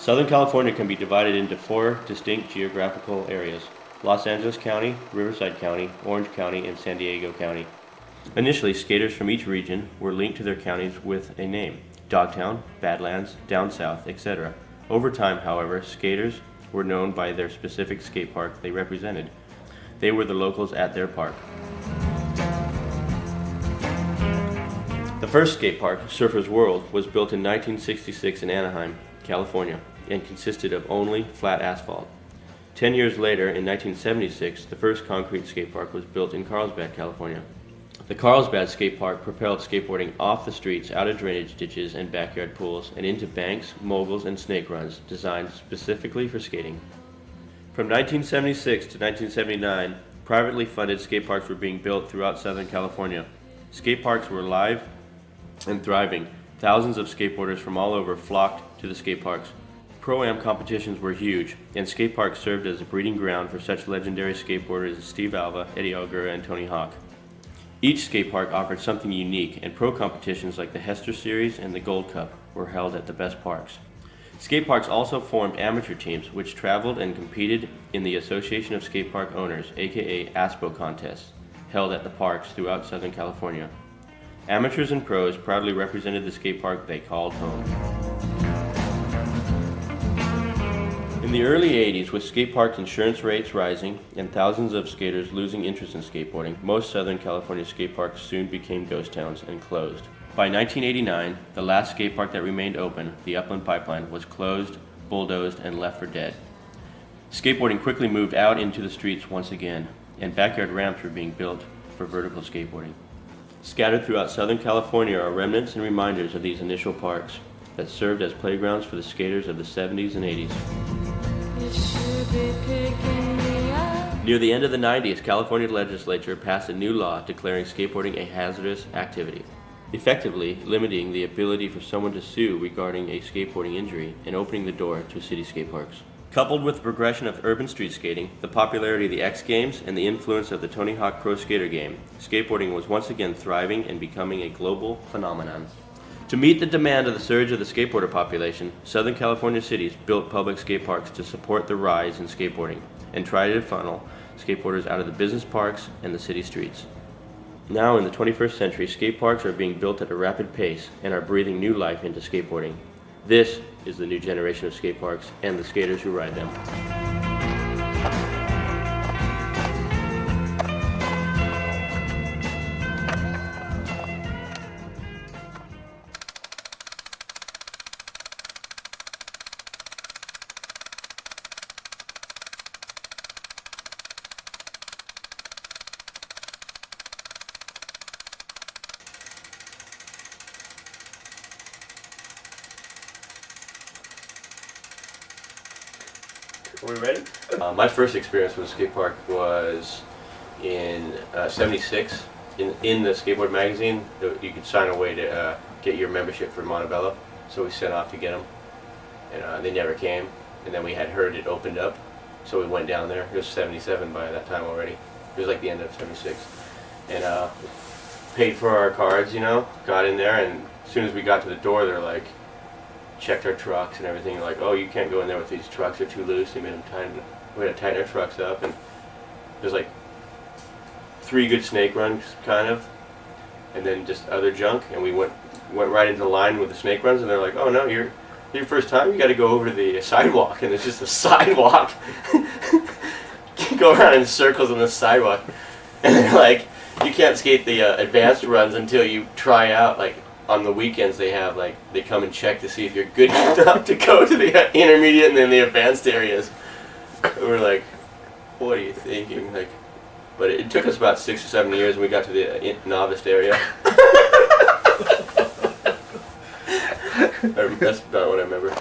Southern California can be divided into 4 distinct geographical areas: Los Angeles County, Riverside County, Orange County, and San Diego County. Initially, skaters from each region were linked to their counties with a name: Dogtown, Badlands, Down South, etc. Over time, however, skaters were known by their specific skate park they represented. They were the locals at their park. The first skate park, Surfers World, was built in 1966 in Anaheim, California, and consisted of only flat asphalt. 10 years later, in 1976, the first concrete skate park was built in Carlsbad, California. The Carlsbad skate park propelled skateboarding off the streets, out of drainage ditches and backyard pools, and into banks, moguls, and snake runs designed specifically for skating. From 1976 to 1979, privately funded skate parks were being built throughout Southern California. Skate parks were live and thriving. Thousands of skateboarders from all over flocked to the skate parks. Pro-Am competitions were huge, and skate parks served as a breeding ground for such legendary skateboarders as Steve Alva, Eddie Algura, and Tony Hawk. Each skate park offered something unique, and pro competitions like the Hester Series and the Gold Cup were held at the best parks. Skate parks also formed amateur teams, which traveled and competed in the Association of Skate Park Owners, aka ASPO contests, held at the parks throughout Southern California. Amateurs and pros proudly represented the skate park they called home. In the early 80s, with skate park insurance rates rising and thousands of skaters losing interest in skateboarding, most Southern California skate parks soon became ghost towns and closed. By 1989, the last skate park that remained open, the Upland Pipeline, was closed, bulldozed, and left for dead. Skateboarding quickly moved out into the streets once again, and backyard ramps were being built for vertical skateboarding. Scattered throughout Southern California are remnants and reminders of these initial parks that served as playgrounds for the skaters of the 70s and 80s. Near the end of the 90s, California legislature passed a new law declaring skateboarding a hazardous activity, effectively limiting the ability for someone to sue regarding a skateboarding injury and opening the door to city skate parks. Coupled with the progression of urban street skating, the popularity of the X Games, and the influence of the Tony Hawk Pro Skater game, skateboarding was once again thriving and becoming a global phenomenon. To meet the demand of the surge of the skateboarder population, Southern California cities built public skate parks to support the rise in skateboarding and tried to funnel skateboarders out of the business parks and the city streets. Now in the 21st century, skate parks are being built at a rapid pace and are breathing new life into skateboarding. This is the new generation of skate parks and the skaters who ride them. Are we ready? My first experience with a skate park was in '76. In the skateboard magazine, you could sign away to get your membership for Montebello. So we set off to get them, and they never came. And then we had heard it opened up, so we went down there. It was '77 by that time already. It was like the end of '76, and paid for our cards. Got in there, and as soon as we got to the door, they're like, checked our trucks and everything. Like, oh, you can't go in there with these trucks, they're too loose. They made them tighten. We had to tighten our trucks up, and there's like 3 good snake runs, kind of, and then just other junk. And we went right into the line with the snake runs, and they're like, oh no, your first time, you got to go over the sidewalk, and it's just a sidewalk. Go around in circles on the sidewalk, and they're like, you can't skate the advanced runs until you try out. Like, on the weekends they come and check to see if you're good enough to go to the intermediate and then the advanced areas. And we're like, what are you thinking? But it took us about 6 or 7 years, and we got to the novice area. That's about what I remember.